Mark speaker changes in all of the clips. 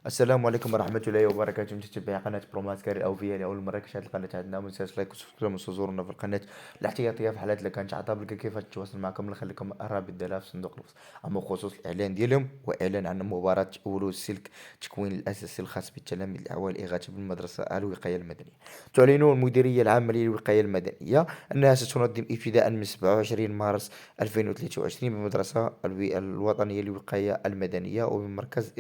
Speaker 1: السلام عليكم ورحمة الله وبركاته. متابعي قناة بروماسكاري الأوفياء لأول مرة كشاهد القناة عندنا من لايك وسبسكرايب وتزورونا في القناة الاحتياطية في حالات اللي كانت عطاب لك كيف تتواصل معكم نخليكم الرابط ديالها في صندوق الوصف. أما بخصوص الإعلان ديالهم وإعلان عن مباراة أولو السلك تكوين الأساسي الخاص بالتلاميذ الأعوام الإغاثة بالمدرسة الوقاية المدنية. تعلن المديرية العامة للوقاية المدنية أنها ستنظم ابتداء من 27 مارس 2023 بالمدرسة الوطنية للوقاية المدنية وبمركز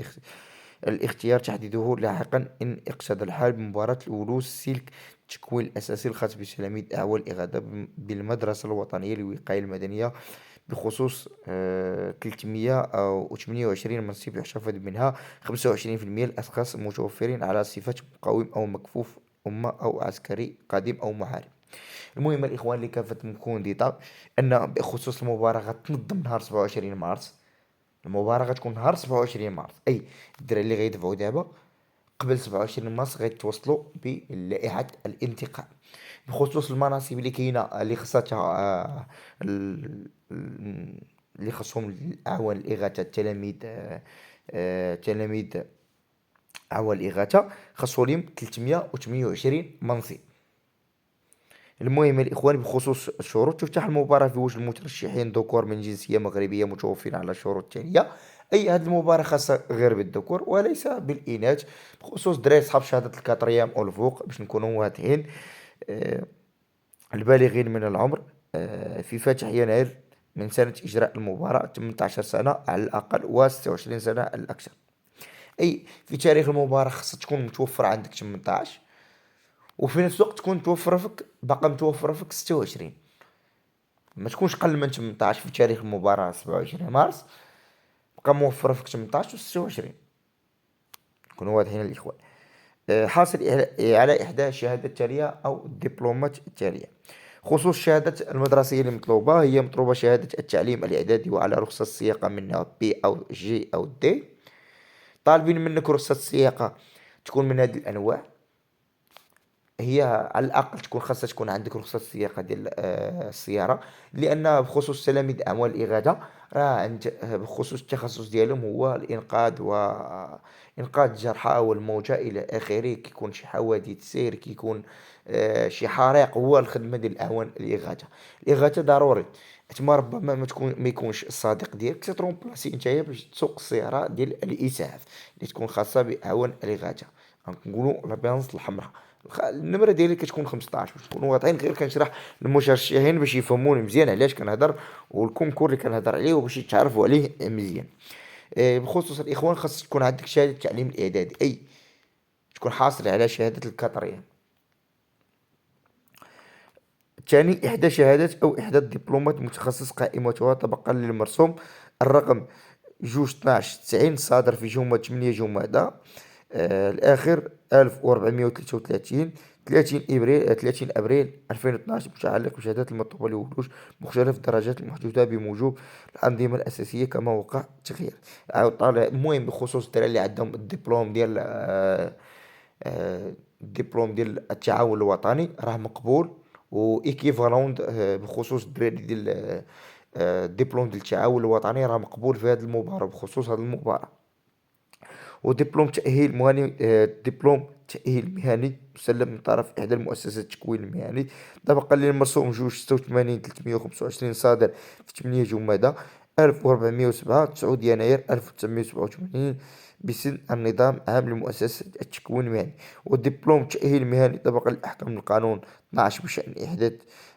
Speaker 1: الاختيار تحديده لاحقا إن اقتضى الحال بمباراة الأولوس سلك التكوين الأساسي الخاص بتلاميذ أعوال الإغاثة بالمدرسة الوطنية للوقاية المدنية بخصوص 328 منصب يحتفظ منها 25% الأشخاص المتوفرين على صفة مقاوم أو مكفوف أمة أو عسكري قادم أو محارب. المهم الإخوان اللي كافتهم كون ديتا أن بخصوص المباراة غتنظم نهار 27 مارس. المباراة غتكون نهار 27 مارس، أي الدراري اللي غيدفعوا دابا قبل 27 مارس غيتوصلوا بلائحة الانتقال. بخصوص المناصب اللي كاينة اللي خاصها اللي خاصهم الأعوان الإغاثة التلاميذ تلاميذ أعوان الإغاثة خاصو ليهم 328 منصب. المهم الإخوان بخصوص الشروط تفتح المباراة في وجه المترشحين ذكور من جنسية مغربية متوفرين على الشروط التالية. أي هذه المباراة خاصة غير بالذكور وليس بالإناث. بخصوص دراري صحاب شهادة الكاتريام أو الفوق باش نكونوا واضحين، آه، البالغين من العمر في فاتح يناير من سنة إجراء المباراة 18 سنة على الأقل و 26 سنة على الأكثر. أي في تاريخ المباراة خاصة تكون متوفر عندك 18 وفي نفس الوقت تكون متوفرة فيك باقا متوفرة فيك 26، ما تكونش قل من 18 في تاريخ المباراة 27 مارس بقى موفرة فيك 18 و 26. نكونوا واضحين الإخوان. حاصل على إحدى الشهادات التالية أو الدبلومات التالية. خصوص الشهادة المدرسية المطلوبة هي مطلوبة شهادة التعليم الإعدادي وعلى رخصة السياقة منها بي أو جي أو دي. طالبين منك رخصة السياقة تكون من هذه الأنواع، هي على الأقل تكون خاصها تكون عندك رخصة السياقة ديال السيارة، لأن بخصوص تلاميذ أعمال الإغاثة راه عند بخصوص التخصص ديالهم هو الإنقاذ وإنقاذ الجرحى والموتى إلى آخره. كيكون شي حوادث سير، كيكون شي حريق، هو الخدمة ديال الأعوان الإغاثة. الإغاثة ضروري تما ربما ما تكون ما يكونش الصديق ديالك ترومبلاسي نتايا باش تسوق السيارة ديال الإسعاف اللي تكون خاصة بأعوان الإغاثة، نقولوا لابيلانس الحمراء. النمرة ديالي كتكون 15 باش نكونوا واضحين، غير كنشرح للمشرشحين باش يفهموني مزيان علاش كنهضر والكونكور اللي كنهضر عليه وباش يتعرفوا عليه مزيان. بخصوص الإخوان خاص تكون عندك شهادة التعليم الإعدادي، أي تكون حاصل على شهادة الكاتريا. ثاني إحدى شهادات أو إحدى الدبلومات متخصص قائمتها طبقا للمرسوم الرقم جوج 12/90 صادر في جمعة 8 جمادى الآخر 1433 30 أبريل 2012 متعلق بشهادات المطلوبة لولوج مختلف الدرجات المحدودة بموجب الأنظمة الأساسية كما وقع التغيير. عاود طالع المهم بخصوص الدراري اللي عندهم الدبلوم ديال الدبلوم ديال التعاون الوطني راه مقبول و ايكيفالون. بخصوص الدراري ديال الدبلوم ديال التعاون الوطني راه مقبول في هذه المباراة بخصوص هذه المباراة. ودبلوم تأهيل مهني دبلوم تأهيل مهني مسلم من طرف إحدى المؤسسات التكوين المهني طبقا للمرسوم جوج 86 325 صادر في 8 جمادى 1407 9 يناير 1987 بسن النظام عام لمؤسسة التكوين المهني. ودبلوم تأهيل مهني طبقا لأحكام القانون 12 بشأن إحداث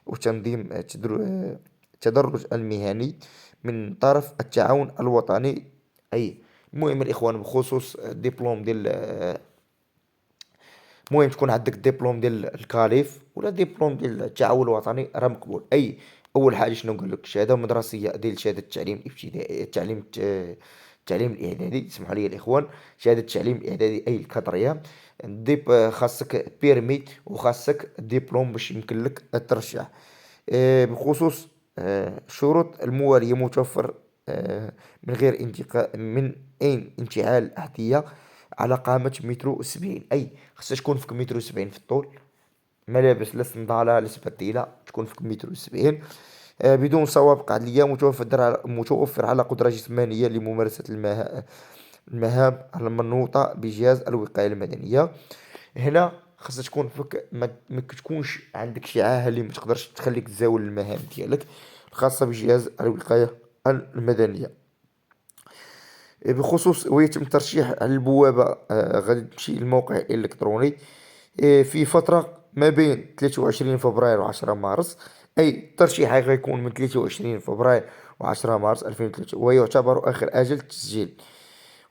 Speaker 1: وتنظيم التدرج المهني من طرف التعاون الوطني. أي المهم الإخوان بخصوص الدبلوم ديال المهم تكون عندك دبلوم ديال الكاليف ولا دبلوم ديال التعاون الوطني راه مقبول. أي أول حاجة شنو نقول لك شهادة مدرسية ديال شهادة التعليم الابتدائي التعليم الإعدادي، اسمحوا لي الإخوان، شهادة التعليم الإعدادي أي الكادرية. خاصك بيرمي وخاصك دبلوم باش يمكن لك الترشح. بخصوص شروط الموالية متوفر من غير انتقاء من أين انتعال الأحذية على قامة مترو 70، أي خصها تكون فيك مترو 70 في الطول، ملابس لا صندالة لا سباتيلة تكون فيك مترو 70. بدون سوابق عدلية، متوفر على قدرة جسمانية لممارسة المهام المنوطة بجهاز الوقاية المدنية. هنا خاصها تكون ما تكونش عندك شي عاهة اللي ما تقدرش تخليك تزاول المهام ديالك الخاصة بجهاز الوقاية المدنية. بخصوص ويتم الترشيح على البوابة، غادي تمشي للموقع الإلكتروني في فترة ما بين 23 فبراير و 10 مارس. أي الترشيح غيكون من 23 فبراير و 10 مارس 2003، ويعتبر آخر أجل التسجيل.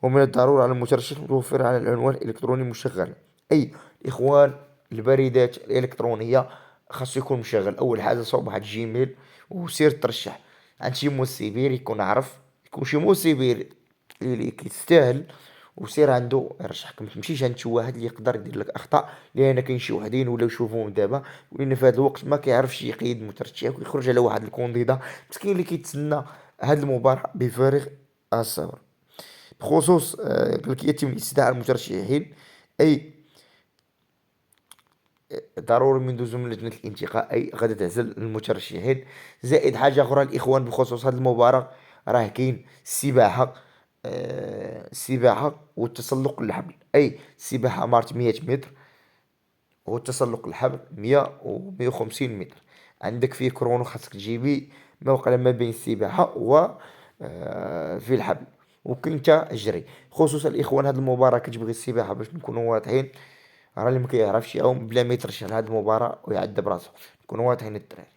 Speaker 1: ومن الضروري على المترشح متوفر على العنوان الإلكتروني مشغل. أي الإخوان، البريدات الإلكترونية خاصو يكون مشغل. أول حاجة صوب واحد جيميل وسير ترشح عند شي موسيبير يكون عارف، يكون شي موسيبير اللي كيستاهل، وسير عنده يرشحك. ما تمشيش عند شي واحد اللي يقدر يدير لك اخطاء، لان كاين شي وحدين ولاو يشوفوهم دابا وان في هذا الوقت ما كيعرفش يقيد مترشح ويخرج على واحد الكونديدا مسكين اللي كيتسنى هاد المباراة بفارغ الصبر. بخصوص قالك يتم الاستدعاء المترشحين. اي ضروري من دوزو من لجنة الانتقاء، اي غادي تعزل المترشحين. زائد حاجة اخرى الاخوان بخصوص هذه المباراة، راه كاين السباحة، السباحة والتسلق الحبل. اي السباحة مارت 100 متر، والتسلق الحبل 100 و 150 متر. عندك فيه كرونو خاصك تجيبي موقع ما بين السباحة و في الحبل. وكاين تا جري. خصوصا الاخوان هاد المباراة كتبغي السباحة باش نكونوا واضحين، راه اللي ما كيعرفش يعوم بلا ما يترشح لهاد المباراة ويعذب راسو. نكونوا واضحين الدراري،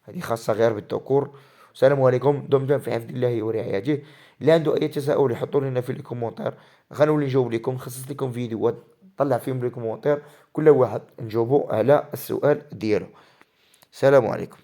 Speaker 1: هذه خاصة غير بالذكور. السلام عليكم، دمتم في حفظ الله ورعايته. اللي عنده اي تساؤل يحطوا لنا في الكومنتير، غنولي نجاوب لكم. نخصص لكم فيديوهات طلع فيهم الكومنتير كل واحد نجاوبوا على السؤال ديالو. السلام عليكم.